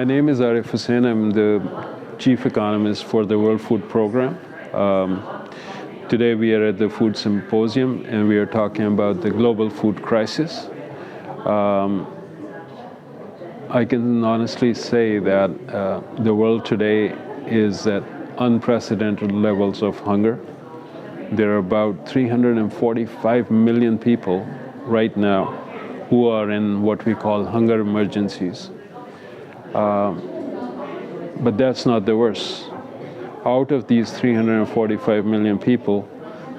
My name is Arif Hussain. I'm the chief economist for the World Food Program. Today we are at the Food Symposium and we are talking about the global food crisis. I can honestly say that the world today is at unprecedented levels of hunger. There are about 345 million people right now who are in what we call hunger emergencies. But that's not the worst. Out of these 345 million people,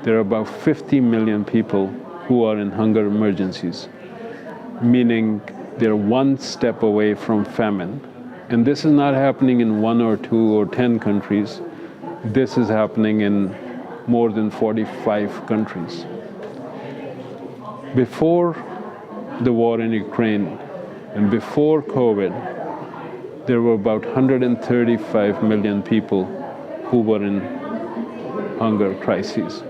there are about 50 million people who are in hunger emergencies, meaning they're one step away from famine. And this is not happening in 1 or 2 or 10 countries. This is happening in more than 45 countries. Before the war in Ukraine and before COVID, there were about 135 million people who were in hunger crises.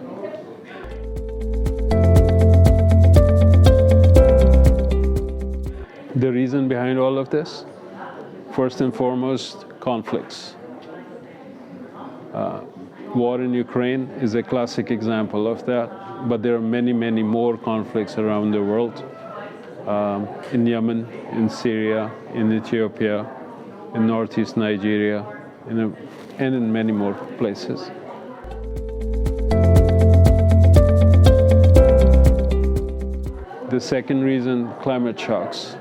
The reason behind all of this, first and foremost, conflicts. War in Ukraine is a classic example of that, but there are many, many more conflicts around the world. In Yemen, in Syria, in Ethiopia, in northeast Nigeria, and in many more places. The second reason, climate shocks.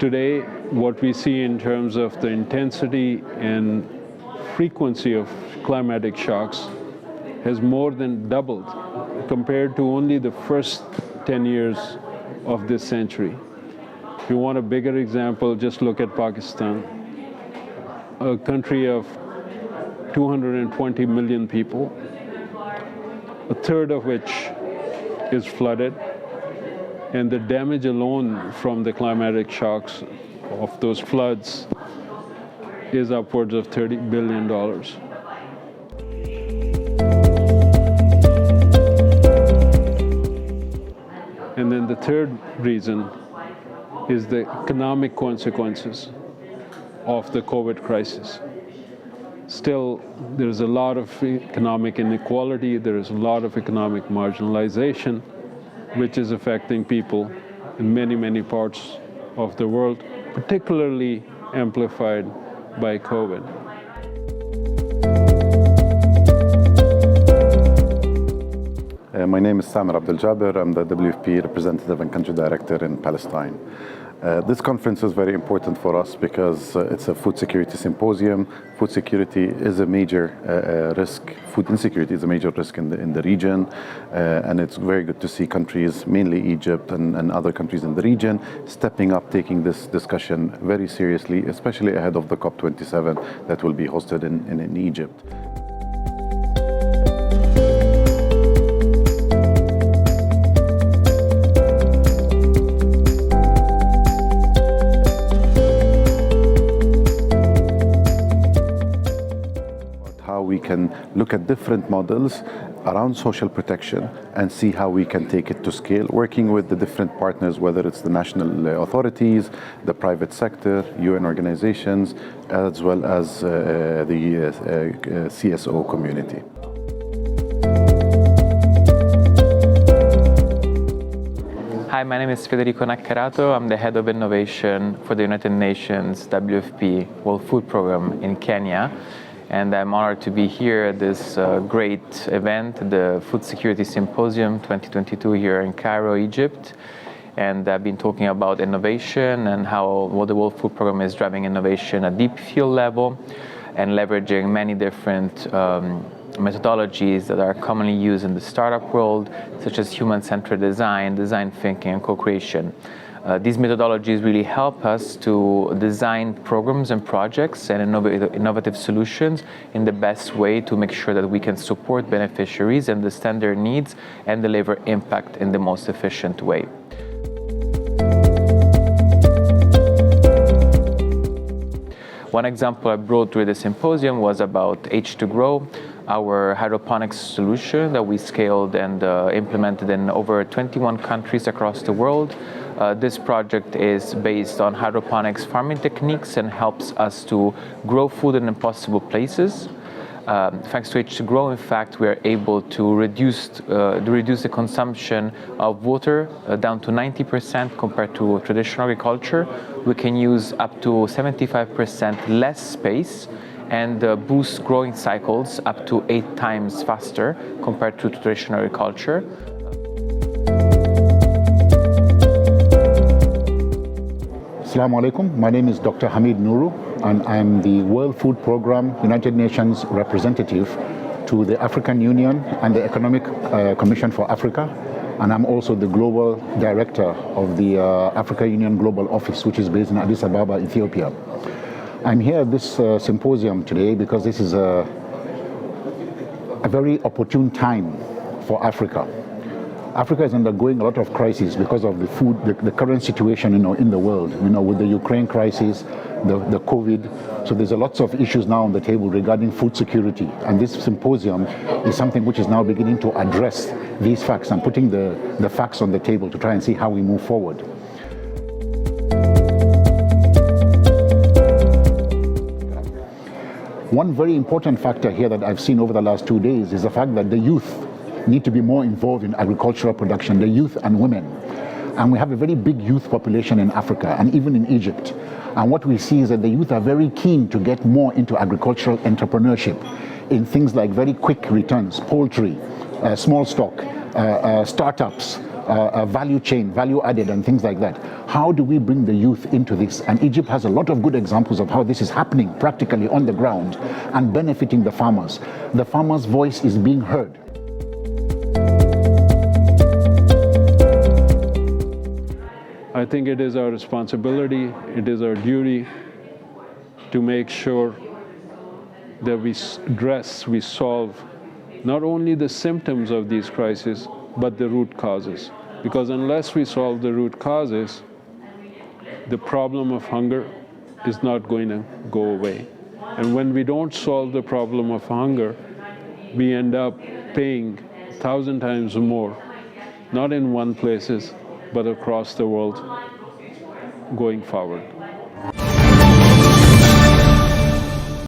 Today, what we see in terms of the intensity and frequency of climatic shocks has more than doubled compared to only the first 10 years of this century. If you want a bigger example, just look at Pakistan, a country of 220 million people, a third of which is flooded, and the damage alone from the climatic shocks of those floods is upwards of $30 billion. And then the third reason is the economic consequences of the COVID crisis. Still, there's a lot of economic inequality, there is a lot of economic marginalization, which is affecting people in many, many parts of the world, particularly amplified by COVID. My name is Samer Abdel Jaber. I'm the WFP representative and country director in Palestine. This conference is very important for us because it's a food security symposium. Food security is a major risk. Food insecurity is a major risk in the region, and it's very good to see countries, mainly Egypt and other countries in the region, stepping up, taking this discussion very seriously, especially ahead of the COP27 that will be hosted in Egypt. We can look at different models around social protection and see how we can take it to scale, working with the different partners, whether it's the national authorities, the private sector, UN organizations, as well as the CSO community. Hi, my name is Federico Naccarato. I'm the head of innovation for the United Nations WFP World Food Program in Kenya. And I'm honored to be here at this great event, the Food Security Symposium 2022 here in Cairo, Egypt. And I've been talking about innovation and how the World Food Program is driving innovation at deep field level and leveraging many different methodologies that are commonly used in the startup world, such as human-centered design, design thinking, and co-creation. These methodologies really help us to design programs and projects and innovative solutions in the best way to make sure that we can support beneficiaries, understand their needs, and deliver impact in the most efficient way. One example I brought to the symposium was about H2Grow, our hydroponics solution that we scaled and implemented in over 21 countries across the world. This project is based on hydroponics farming techniques and helps us to grow food in impossible places. Thanks to H2Grow, in fact, we are able to reduce the consumption of water down to 90% compared to traditional agriculture. We can use up to 75% less space and boost growing cycles up to 8 times faster compared to traditional agriculture. Assalamu alaikum. My name is Dr. Hamid Nuru, and I'm the World Food Programme United Nations representative to the African Union and the Economic Commission for Africa. And I'm also the Global Director of the Africa Union Global Office, which is based in Addis Ababa, Ethiopia. I'm here at this symposium today because this is a very opportune time for Africa. Africa is undergoing a lot of crises because of the current situation, in the world, with the Ukraine crisis, the COVID. So there's a lots of issues now on the table regarding food security. And this symposium is something which is now beginning to address these facts and putting the facts on the table to try and see how we move forward. One very important factor here that I've seen over the last 2 days is the fact that the youth need to be more involved in agricultural production, the youth and women. And we have a very big youth population in Africa and even in Egypt. And what we see is that the youth are very keen to get more into agricultural entrepreneurship in things like very quick returns, poultry, small stock, startups, value chain, value added and things like that. How do we bring the youth into this? And Egypt has a lot of good examples of how this is happening practically on the ground and benefiting the farmers. The farmers' voice is being heard. I think it is our responsibility, it is our duty to make sure that we solve not only the symptoms of these crises, but the root causes. Because unless we solve the root causes, the problem of hunger is not going to go away. And when we don't solve the problem of hunger, we end up paying 1,000 times more, not in one places, but across the world going forward.